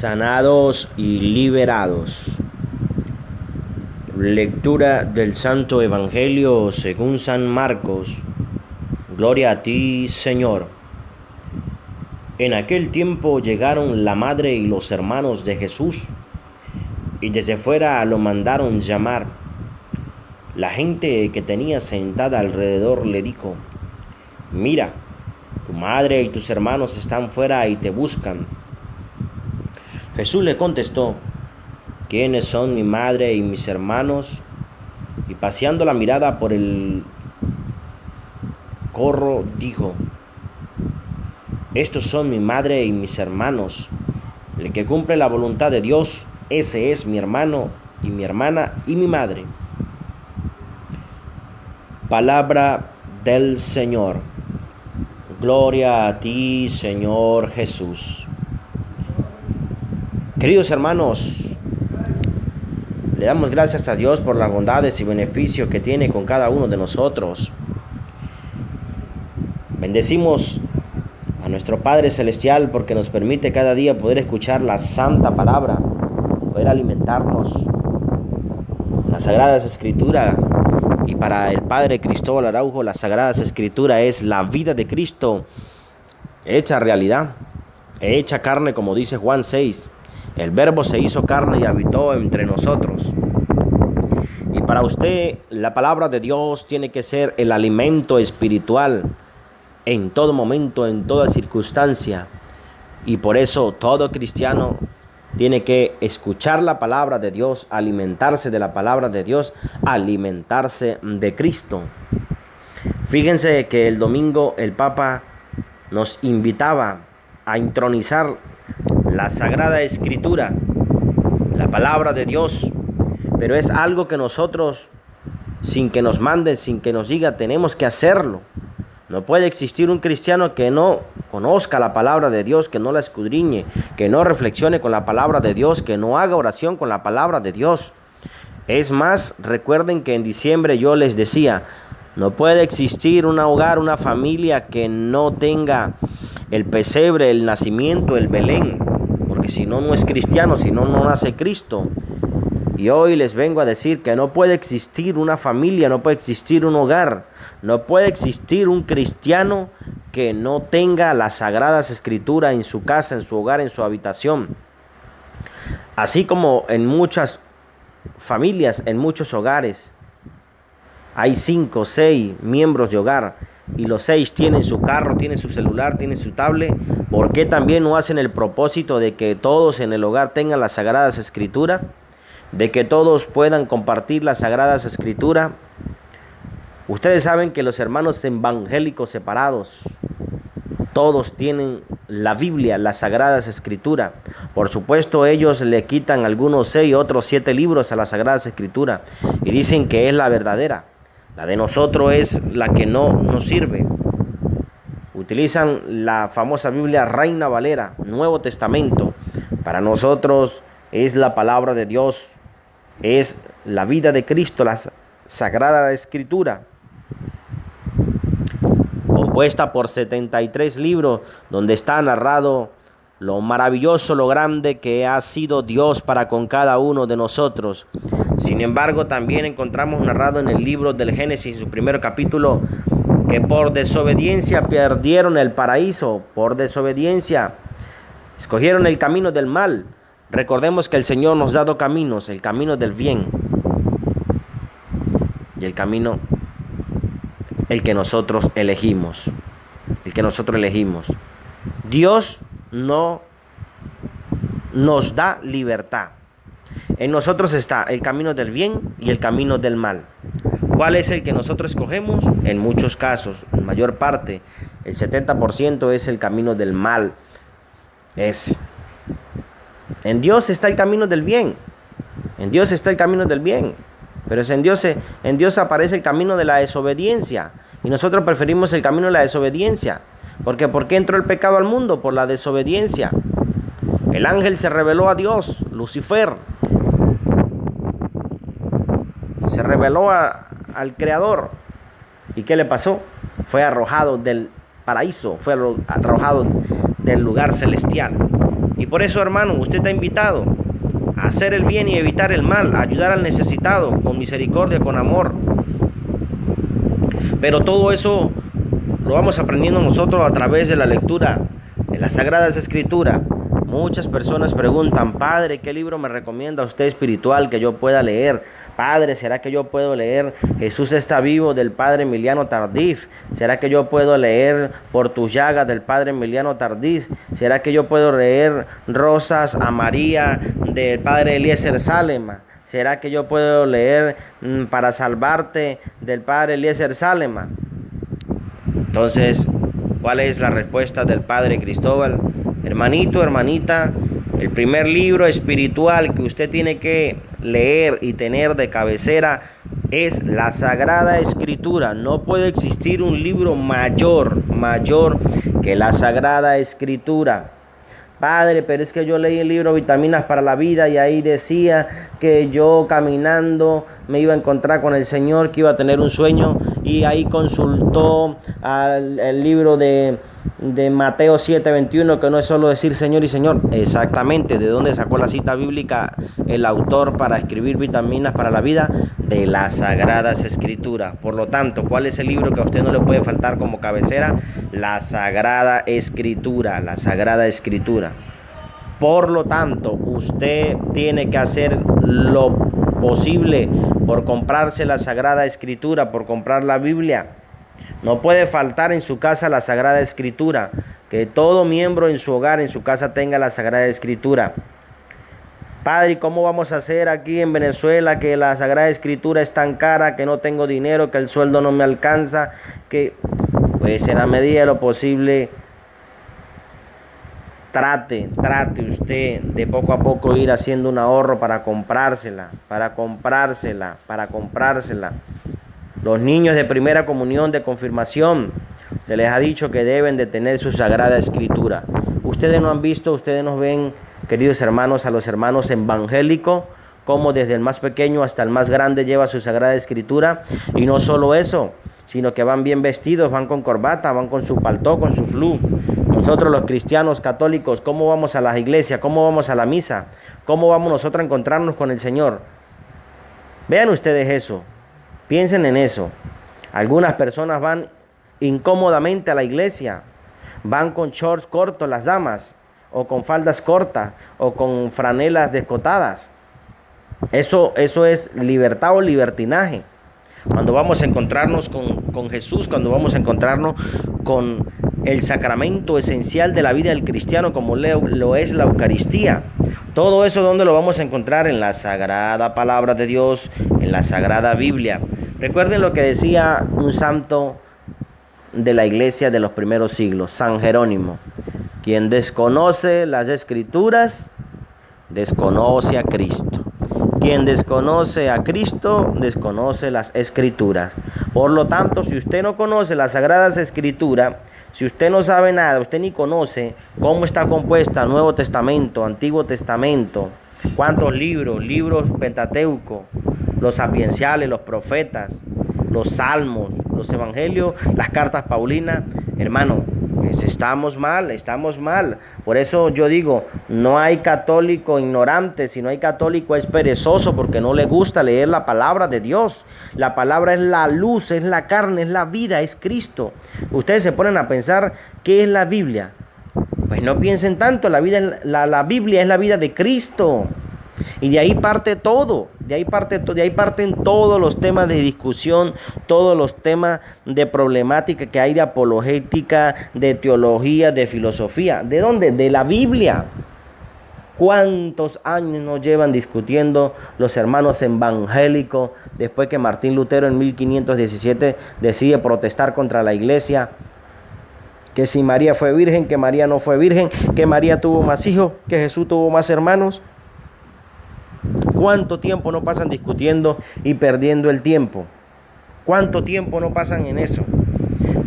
Sanados y liberados. Lectura del Santo Evangelio según San Marcos. Gloria a ti, Señor. En aquel tiempo llegaron la madre y los hermanos de Jesús, y desde fuera lo mandaron llamar. La gente que tenía sentada alrededor le dijo: Mira, tu madre y tus hermanos están fuera y te buscan. Jesús le contestó: ¿Quiénes son mi madre y mis hermanos? Y paseando la mirada por el corro, dijo: Estos son mi madre y mis hermanos. El que cumple la voluntad de Dios, ese es mi hermano y mi hermana y mi madre. Palabra del Señor. Gloria a ti, Señor Jesús. Queridos hermanos, le damos gracias a Dios por las bondades y beneficios que tiene con cada uno de nosotros. Bendecimos a nuestro Padre Celestial porque nos permite cada día poder escuchar la Santa Palabra, poder alimentarnos con las Sagradas Escrituras. Y para el Padre Cristóbal Araujo, las Sagradas Escrituras es la vida de Cristo hecha realidad, hecha carne, como dice Juan 6. El Verbo se hizo carne y habitó entre nosotros. Y para usted, la palabra de Dios tiene que ser el alimento espiritual en todo momento, en toda circunstancia. Y por eso todo cristiano tiene que escuchar la palabra de Dios, alimentarse de la palabra de Dios, alimentarse de Cristo. Fíjense que el domingo el Papa nos invitaba a intronizar la Sagrada Escritura, la palabra de Dios, pero es algo que nosotros, sin que nos manden, sin que nos diga, tenemos que hacerlo. No puede existir un cristiano que no conozca la palabra de Dios, que no la escudriñe, que no reflexione con la palabra de Dios, que no haga oración con la palabra de Dios. Es más, recuerden que en diciembre yo les decía, no puede existir un hogar, una familia que no tenga el pesebre, el nacimiento, el Belén, porque si no, no es cristiano, si no, no nace Cristo. Y hoy les vengo a decir que no puede existir una familia, no puede existir un hogar, no puede existir un cristiano que no tenga las Sagradas Escrituras en su casa, en su hogar, en su habitación. Así como en muchas familias, en muchos hogares, hay 5 o 6 miembros de hogar y los 6 tienen su carro, tienen su celular, tienen su tablet. ¿Por qué también no hacen el propósito de que todos en el hogar tengan las Sagradas Escrituras? De que todos puedan compartir las Sagradas Escrituras. Ustedes saben que los hermanos evangélicos separados, todos tienen la Biblia, las Sagradas Escrituras. Por supuesto, ellos le quitan algunos 6, otros 7 libros a las Sagradas Escrituras y dicen que es la verdadera. La de nosotros es la que no nos sirve. Utilizan la famosa Biblia Reina Valera, Nuevo Testamento. Para nosotros es la palabra de Dios, es la vida de Cristo, la Sagrada Escritura, compuesta por 73 libros, donde está narrado lo maravilloso, lo grande que ha sido Dios para con cada uno de nosotros. Sin embargo, también encontramos narrado en el libro del Génesis, su primer capítulo, que por desobediencia perdieron el paraíso, por desobediencia escogieron el camino del mal. Recordemos que el Señor nos ha dado caminos, el camino del bien y el camino, el que nosotros elegimos, Dios no nos da libertad. En nosotros está el camino del bien y el camino del mal. ¿Cuál es el que nosotros escogemos? En muchos casos, en mayor parte, el 70% es el camino del mal. En Dios está el camino del bien. En Dios está el camino del bien. Pero en Dios aparece el camino de la desobediencia. Y nosotros preferimos el camino de la desobediencia. Porque ¿por qué entró el pecado al mundo? Por la desobediencia. El ángel se rebeló a Dios, Lucifer. Se rebeló al Creador. ¿Y qué le pasó? Fue arrojado del paraíso, fue arrojado del lugar celestial. Y por eso, hermano, usted está invitado a hacer el bien y evitar el mal, a ayudar al necesitado con misericordia, con amor. Pero todo eso lo vamos aprendiendo nosotros a través de la lectura de las Sagradas Escrituras. Muchas personas preguntan: Padre, ¿qué libro me recomienda usted espiritual que yo pueda leer? Padre, ¿será que yo puedo leer Jesús está vivo del Padre Emiliano Tardif? ¿Será que yo puedo leer Por tus llagas del Padre Emiliano Tardif? ¿Será que yo puedo leer Rosas a María del Padre Eliezer Salema? ¿Será que yo puedo leer Para salvarte del Padre Eliezer Salema? Entonces, ¿cuál es la respuesta del Padre Cristóbal? Hermanito, hermanita, el primer libro espiritual que usted tiene que leer y tener de cabecera es la Sagrada Escritura. No puede existir un libro mayor que la Sagrada Escritura. Padre, pero es que yo leí el libro Vitaminas para la Vida y ahí decía que yo caminando me iba a encontrar con el Señor, que iba a tener un sueño, y ahí consultó el libro de Mateo 7:21, que no es solo decir Señor y Señor. Exactamente, ¿de dónde sacó la cita bíblica el autor para escribir Vitaminas para la Vida? De las Sagradas Escrituras. Por lo tanto, ¿cuál es el libro que a usted no le puede faltar como cabecera? La Sagrada Escritura, la Sagrada Escritura. Por lo tanto, usted tiene que hacer lo posible por comprarse la Sagrada Escritura, por comprar la Biblia. No puede faltar en su casa la Sagrada Escritura. Que todo miembro en su hogar, en su casa, tenga la Sagrada Escritura. Padre, ¿cómo vamos a hacer aquí en Venezuela que la Sagrada Escritura es tan cara, que no tengo dinero, que el sueldo no me alcanza? Que pues en la medida de lo posible trate usted de poco a poco ir haciendo un ahorro para comprársela. Los niños de primera comunión, de confirmación, se les ha dicho que deben de tener su Sagrada Escritura. Ustedes no han visto, ustedes nos ven, queridos hermanos, a los hermanos evangélicos, como desde el más pequeño hasta el más grande lleva su Sagrada Escritura. Y no solo eso, sino que van bien vestidos, van con corbata, van con su paltó, con su flú. Nosotros los cristianos católicos, ¿cómo vamos a las iglesias? ¿Cómo vamos a la misa? ¿Cómo vamos nosotros a encontrarnos con el Señor? Vean ustedes eso, piensen en eso. Algunas personas van incómodamente a la iglesia, van con shorts cortos las damas, o con faldas cortas, o con franelas descotadas. Eso es libertad o libertinaje. Cuando vamos a encontrarnos con Jesús, cuando vamos a encontrarnos con el sacramento esencial de la vida del cristiano, como lo es la Eucaristía. Todo eso, ¿dónde lo vamos a encontrar? En la Sagrada Palabra de Dios, en la Sagrada Biblia. Recuerden lo que decía un santo de la iglesia de los primeros siglos, San Jerónimo: quien desconoce las Escrituras, desconoce a Cristo. Quien desconoce a Cristo, desconoce las Escrituras. Por lo tanto, si usted no conoce las Sagradas Escrituras, si usted no sabe nada, usted ni conoce cómo está compuesta Nuevo Testamento, Antiguo Testamento, cuántos libros Pentateuco, los sapienciales, los profetas, los salmos, los evangelios, las cartas paulinas, hermano, pues estamos mal. Por eso yo digo, no hay católico ignorante, si no hay católico es perezoso, porque no le gusta leer la palabra de Dios. La palabra es la luz, es la carne, es la vida, es Cristo. Ustedes se ponen a pensar, ¿qué es la Biblia? Pues no piensen tanto, la Biblia es la vida de Cristo. Y de ahí parte todo, de ahí parten todos los temas de discusión, todos los temas de problemática que hay, de apologética, de teología, de filosofía. ¿De dónde? De la Biblia. ¿Cuántos años nos llevan discutiendo los hermanos evangélicos después que Martín Lutero en 1517 decide protestar contra la iglesia? Que si María fue virgen, que María no fue virgen, que María tuvo más hijos, que Jesús tuvo más hermanos. ¿Cuánto tiempo no pasan discutiendo y perdiendo el tiempo? ¿Cuánto tiempo no pasan en eso?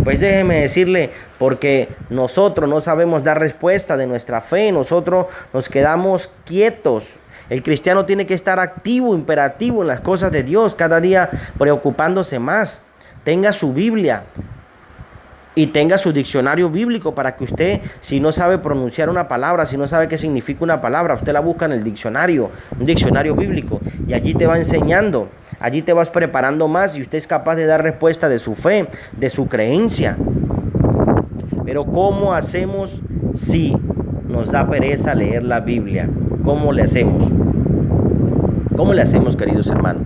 Pues déjeme decirle, porque nosotros no sabemos dar respuesta de nuestra fe, nosotros nos quedamos quietos. El cristiano tiene que estar activo, imperativo en las cosas de Dios, cada día preocupándose más. Tenga su Biblia. y tenga su diccionario bíblico para que usted, si no sabe pronunciar una palabra, si no sabe qué significa una palabra, usted la busca en el diccionario, un diccionario bíblico, y allí te va enseñando, allí te vas preparando más y usted es capaz de dar respuesta de su fe, de su creencia. Pero ¿cómo hacemos si nos da pereza leer la Biblia? ¿Cómo le hacemos? ¿Cómo le hacemos, queridos hermanos?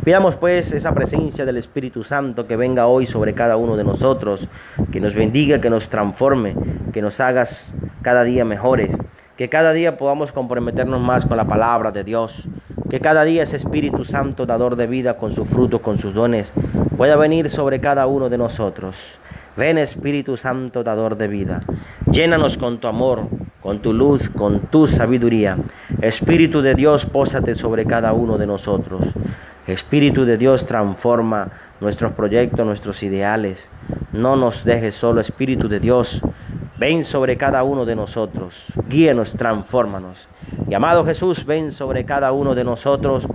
Pidamos pues esa presencia del Espíritu Santo que venga hoy sobre cada uno de nosotros, que nos bendiga, que nos transforme, que nos hagas cada día mejores, que cada día podamos comprometernos más con la palabra de Dios, que cada día ese Espíritu Santo, dador de vida, con sus frutos, con sus dones, pueda venir sobre cada uno de nosotros. Ven, Espíritu Santo, dador de vida, llénanos con tu amor, con tu luz, con tu sabiduría. Espíritu de Dios, pósate sobre cada uno de nosotros. Espíritu de Dios, transforma nuestros proyectos, nuestros ideales. No nos dejes solo, Espíritu de Dios. Ven sobre cada uno de nosotros. Guíanos, transfórmanos. Y amado Jesús, ven sobre cada uno de nosotros.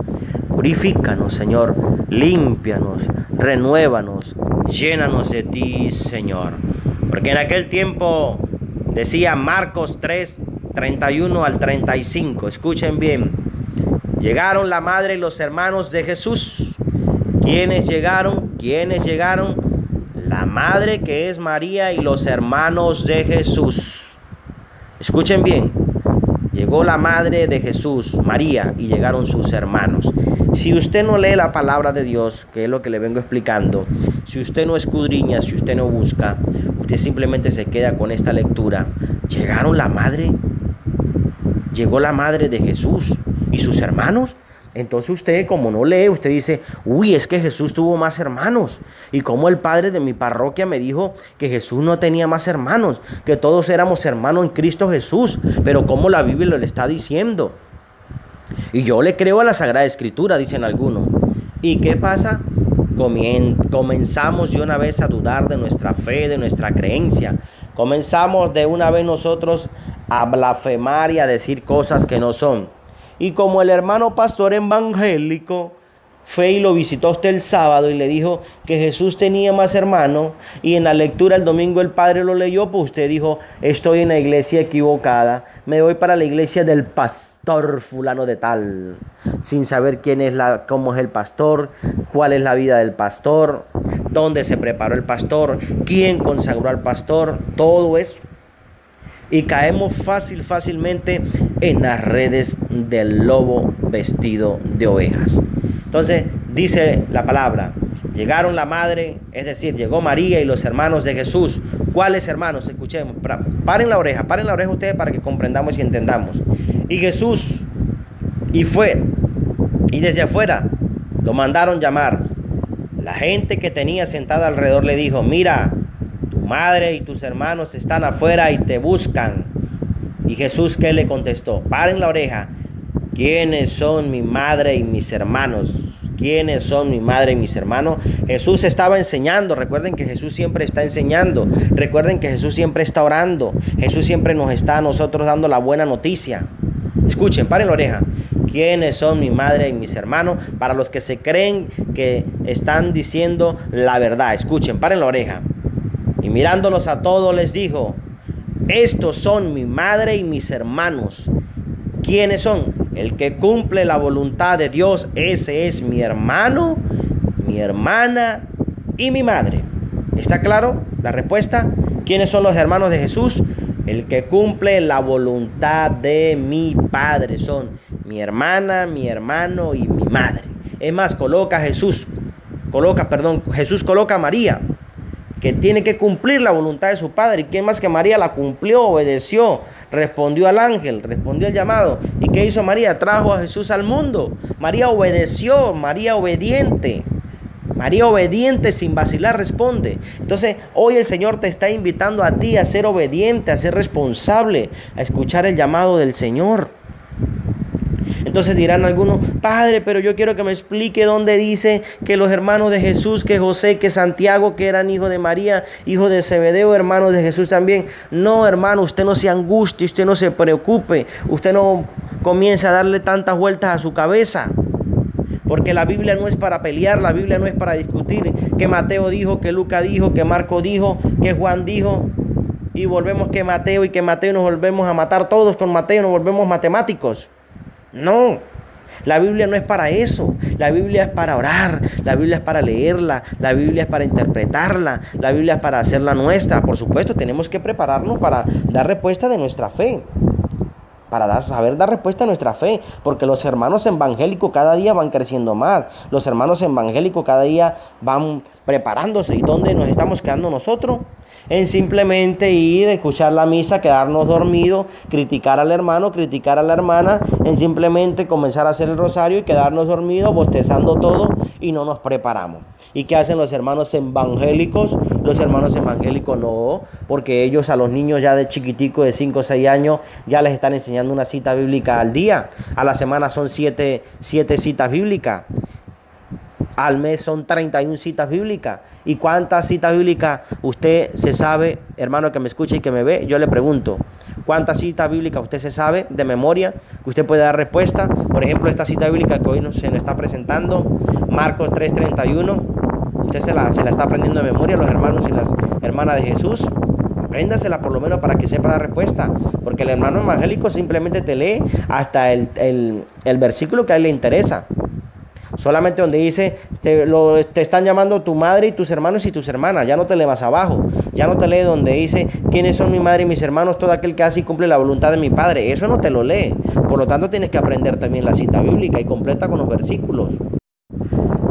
Purifícanos, Señor. Límpianos, renuévanos, llénanos de ti, Señor. Porque en aquel tiempo decía Marcos 3, 31 al 35. Escuchen bien. Llegaron la madre y los hermanos de Jesús. ¿Quiénes llegaron? ¿Quiénes llegaron? La madre, que es María, y los hermanos de Jesús. Escuchen bien. Llegó la madre de Jesús, María, y llegaron sus hermanos. Si usted no lee la palabra de Dios, que es lo que le vengo explicando, si usted no escudriña, si usted no busca, usted simplemente se queda con esta lectura. Llegaron la madre, llegó la madre de Jesús y sus hermanos. Entonces usted, como no lee, usted dice, uy, es que Jesús tuvo más hermanos. Y como el padre de mi parroquia me dijo que Jesús no tenía más hermanos, que todos éramos hermanos en Cristo Jesús. Pero como la Biblia lo le está diciendo. Y yo le creo a la Sagrada Escritura, dicen algunos. ¿Y qué pasa? Comenzamos de una vez a dudar de nuestra fe, de nuestra creencia. Comenzamos de una vez nosotros a blasfemar y a decir cosas que no son. Y como el hermano pastor evangélico fue y lo visitó a usted el sábado y le dijo que Jesús tenía más hermanos, y en la lectura el domingo el padre lo leyó, pues usted dijo, estoy en la iglesia equivocada, me voy para la iglesia del pastor fulano de tal, sin saber cómo es el pastor, cuál es la vida del pastor, dónde se preparó el pastor, quién consagró al pastor, todo eso. Y caemos fácilmente en las redes del lobo vestido de ovejas. Entonces dice la palabra, llegaron la madre, es decir, llegó María y los hermanos de Jesús. ¿Cuáles hermanos? Escuchemos, paren la oreja ustedes para que comprendamos y entendamos. Y Jesús, y fue, y desde afuera lo mandaron llamar. La gente que tenía sentada alrededor le dijo, mira, tu madre y tus hermanos están afuera y te buscan. Y Jesús, ¿qué le contestó? Paren la oreja. ¿Quiénes son mi madre y mis hermanos? ¿Quiénes son mi madre y mis hermanos? Jesús estaba enseñando. Recuerden que Jesús siempre está enseñando. Recuerden que Jesús siempre está orando. Jesús siempre nos está a nosotros dando la buena noticia. Escuchen, paren la oreja. ¿Quiénes son mi madre y mis hermanos? Para los que se creen que están diciendo la verdad. Escuchen, paren la oreja. Y mirándolos a todos les dijo, estos son mi madre y mis hermanos. ¿Quiénes son? El que cumple la voluntad de Dios, ese es mi hermano, mi hermana y mi madre. ¿Está claro la respuesta? ¿Quiénes son los hermanos de Jesús? El que cumple la voluntad de mi Padre son mi hermana, mi hermano y mi madre. Es más, Jesús coloca a María, que tiene que cumplir la voluntad de su Padre. ¿Y quién más que María la cumplió, obedeció, respondió al ángel, respondió al llamado? ¿Y qué hizo María? Trajo a Jesús al mundo. María obedeció, María obediente sin vacilar responde. Entonces hoy el Señor te está invitando a ti a ser obediente, a ser responsable, a escuchar el llamado del Señor. Entonces dirán algunos, Padre, pero yo quiero que me explique dónde dice que los hermanos de Jesús, que José, que Santiago, que eran hijos de María, hijos de Zebedeo, hermanos de Jesús también. No, hermano, usted no se angustie, usted no se preocupe, usted no comience a darle tantas vueltas a su cabeza. Porque la Biblia no es para pelear, la Biblia no es para discutir. Que Mateo dijo, que Lucas dijo, que Marco dijo, que Juan dijo. Y volvemos que Mateo nos volvemos a matar todos con Mateo, nos volvemos matemáticos. No, la Biblia no es para eso. La Biblia es para orar, la Biblia es para leerla, la Biblia es para interpretarla, la Biblia es para hacerla nuestra. Por supuesto, tenemos que prepararnos para dar respuesta de nuestra fe. Para saber dar respuesta a nuestra fe, porque los hermanos evangélicos cada día van creciendo más, los hermanos evangélicos cada día van preparándose. ¿Y dónde nos estamos quedando nosotros? En simplemente ir, escuchar la misa, quedarnos dormidos, criticar al hermano, criticar a la hermana, en simplemente comenzar a hacer el rosario y quedarnos dormidos, bostezando todo y no nos preparamos. ¿Y qué hacen los hermanos evangélicos? Los hermanos evangélicos no, porque ellos a los niños ya de chiquitico, de 5 o 6 años, ya les están enseñando una cita bíblica al día. A la semana son 7 citas bíblicas. Al mes son 31 citas bíblicas. ¿Y cuántas citas bíblicas usted se sabe, hermano que me escucha y que me ve? Yo le pregunto, ¿cuántas citas bíblicas usted se sabe de memoria? Que usted puede dar respuesta. Por ejemplo, esta cita bíblica que hoy se nos está presentando, Marcos 3:31. Usted se la está aprendiendo de memoria, los hermanos y las hermanas de Jesús. Apréndasela por lo menos para que sepa la respuesta. Porque el hermano evangélico simplemente te lee hasta el versículo que a él le interesa. Solamente donde dice, te están llamando tu madre y tus hermanos y tus hermanas. Ya no te le vas abajo. Ya no te lee donde dice, ¿quiénes son mi madre y mis hermanos? Todo aquel que hace y cumple la voluntad de mi Padre. Eso no te lo lee. Por lo tanto, tienes que aprender también la cita bíblica y completa con los versículos.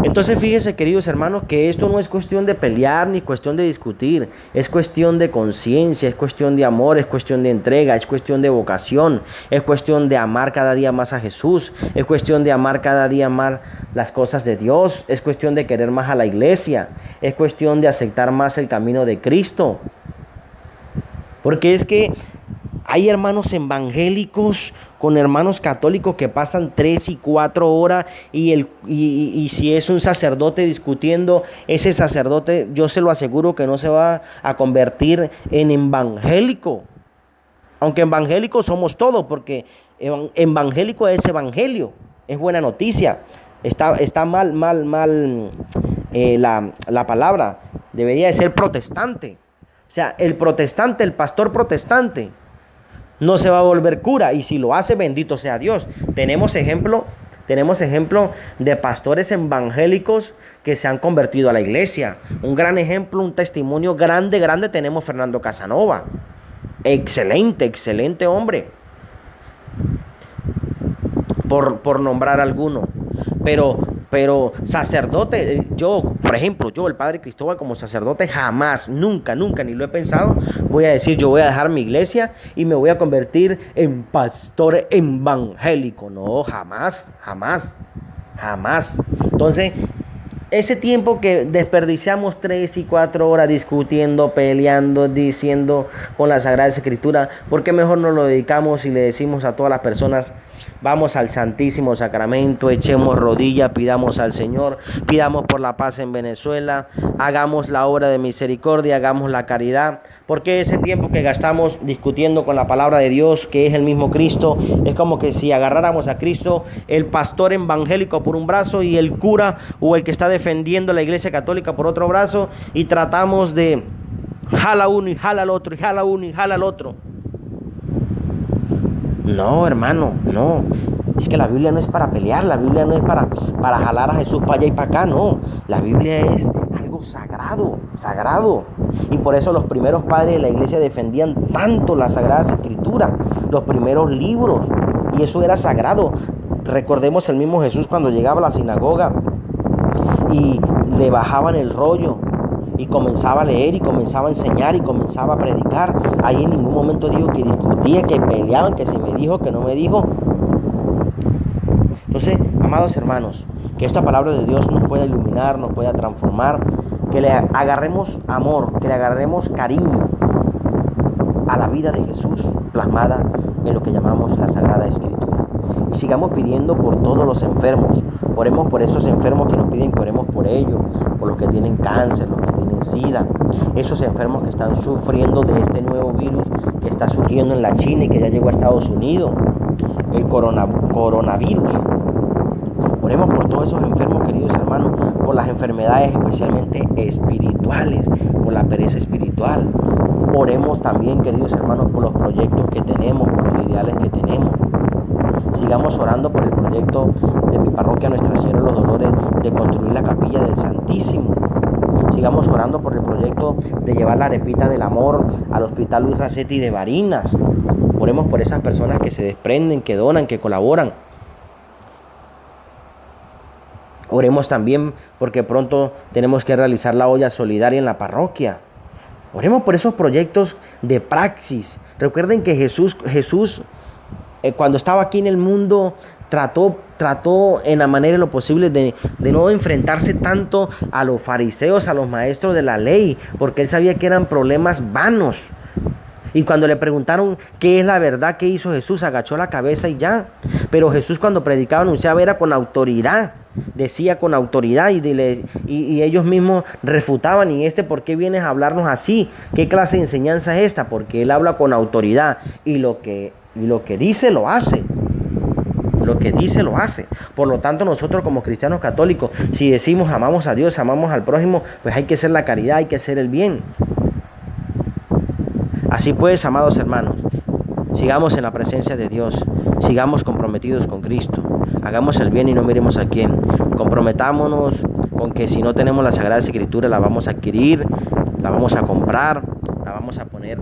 Entonces fíjese, queridos hermanos, que esto no es cuestión de pelear ni cuestión de discutir, es cuestión de conciencia, es cuestión de amor, es cuestión de entrega, es cuestión de vocación, es cuestión de amar cada día más a Jesús, es cuestión de amar cada día más las cosas de Dios, es cuestión de querer más a la iglesia, es cuestión de aceptar más el camino de Cristo. Porque es que hay hermanos evangélicos con hermanos católicos que pasan 3 y 4 horas y si es un sacerdote discutiendo, ese sacerdote yo se lo aseguro que no se va a convertir en evangélico. Aunque evangélicos somos todos, porque evangélico es evangelio, es buena noticia. Está mal la palabra, debería de ser protestante. O sea, el protestante, el pastor protestante, no se va a volver cura, y si lo hace, bendito sea Dios. Tenemos ejemplo de pastores evangélicos que se han convertido a la iglesia. Un gran ejemplo, un testimonio grande tenemos Fernando Casanova. Excelente hombre. Por nombrar alguno. Pero sacerdote, por ejemplo, el padre Cristóbal como sacerdote jamás, nunca, ni lo he pensado, voy a decir, yo voy a dejar mi iglesia y me voy a convertir en pastor evangélico. No, jamás. Entonces, ese tiempo que desperdiciamos 3 y 4 horas discutiendo, peleando, diciendo con la Sagrada Escritura, ¿por qué mejor no lo dedicamos y le decimos a todas las personas, vamos al Santísimo Sacramento, echemos rodillas, pidamos al Señor, pidamos por la paz en Venezuela, hagamos la obra de misericordia, hagamos la caridad? Porque ese tiempo que gastamos discutiendo con la palabra de Dios, que es el mismo Cristo, es como que si agarráramos a Cristo, el pastor evangélico por un brazo y el cura o el que está defendiendo la iglesia católica por otro brazo, y tratamos de jala uno y jala al otro, y jala uno y jala al otro. No, hermano, no. Es que la Biblia no es para pelear, la Biblia no es para jalar a Jesús para allá y para acá, no. La Biblia es algo sagrado. Y por eso los primeros padres de la iglesia defendían tanto las Sagradas Escrituras, los primeros libros, y eso era sagrado. Recordemos el mismo Jesús cuando llegaba a la sinagoga y le bajaban el rollo y comenzaba a leer y comenzaba a enseñar y comenzaba a predicar. Ahí en ningún momento dijo que discutía, que peleaban, que si me dijo, que no me dijo. Entonces, amados hermanos, que esta palabra de Dios nos pueda iluminar, nos pueda transformar, que le agarremos amor, que le agarremos cariño a la vida de Jesús plasmada en lo que llamamos la Sagrada Escritura. Y sigamos pidiendo por todos los enfermos. Oremos por esos enfermos que nos piden que oremos por ellos, por los que tienen cáncer, los que tienen SIDA, esos enfermos que están sufriendo de este nuevo virus que está surgiendo en la China y que ya llegó a Estados Unidos, el coronavirus. Oremos por todos esos enfermos, queridos hermanos, por las enfermedades especialmente espirituales, por la pereza espiritual. Oremos también, queridos hermanos, por los proyectos que tenemos, por los ideales que tenemos. Sigamos orando por el proyecto de mi parroquia Nuestra Señora de los Dolores de construir la capilla del Santísimo. Sigamos orando por el proyecto de llevar la arepita del amor al Hospital Luis Racetti de Barinas. Oremos por esas personas que se desprenden, que donan, que colaboran. Oremos también porque pronto tenemos que realizar la olla solidaria en la parroquia. Oremos por esos proyectos de praxis. Recuerden que Jesús cuando estaba aquí en el mundo trató en la manera de lo posible de no enfrentarse tanto a los fariseos, a los maestros de la ley, porque él sabía que eran problemas vanos. Y cuando le preguntaron qué es la verdad que hizo Jesús, agachó la cabeza y ya. Pero Jesús cuando predicaba, anunciaba, era con autoridad. Decía con autoridad y ellos mismos refutaban. ¿Y ¿por qué vienes a hablarnos así? ¿Qué clase de enseñanza es esta? Porque él habla con autoridad y lo que dice lo hace. Lo que dice lo hace. Por lo tanto, nosotros como cristianos católicos, si decimos amamos a Dios, amamos al prójimo, pues hay que hacer la caridad, hay que hacer el bien. Así pues, amados hermanos, sigamos en la presencia de Dios, sigamos comprometidos con Cristo, hagamos el bien y no miremos a quién. Comprometámonos con que si no tenemos la Sagrada Escritura, la vamos a adquirir, la vamos a comprar, la vamos a poner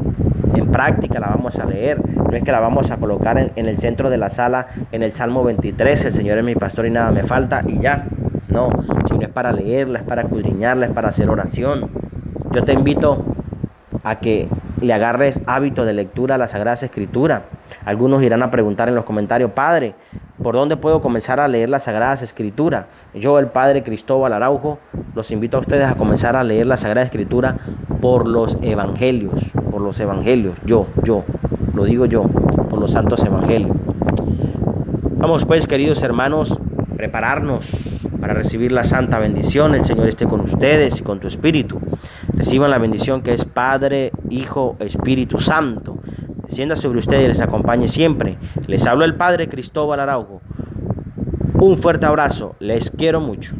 en práctica, la vamos a leer. No es que la vamos a colocar en el centro de la sala, en el Salmo 23, el Señor es mi pastor y nada me falta, y ya. No, sino es para leerla, es para escudriñarla, es para hacer oración. Yo te invito a que le agarres hábito de lectura a la Sagrada Escritura. Algunos irán a preguntar en los comentarios: Padre, ¿por dónde puedo comenzar a leer las Sagradas Escrituras? Yo, el Padre Cristóbal Araujo, los invito a ustedes a comenzar a leer la Sagrada Escritura por los evangelios. Por los evangelios. Yo, lo digo yo, por los santos evangelios. Vamos pues, queridos hermanos, prepararnos para recibir la santa bendición. El Señor esté con ustedes y con tu espíritu. Reciban la bendición que es Padre, Hijo, Espíritu Santo. Descienda sobre ustedes y les acompañe siempre. Les hablo el Padre Cristóbal Araujo. Un fuerte abrazo. Les quiero mucho.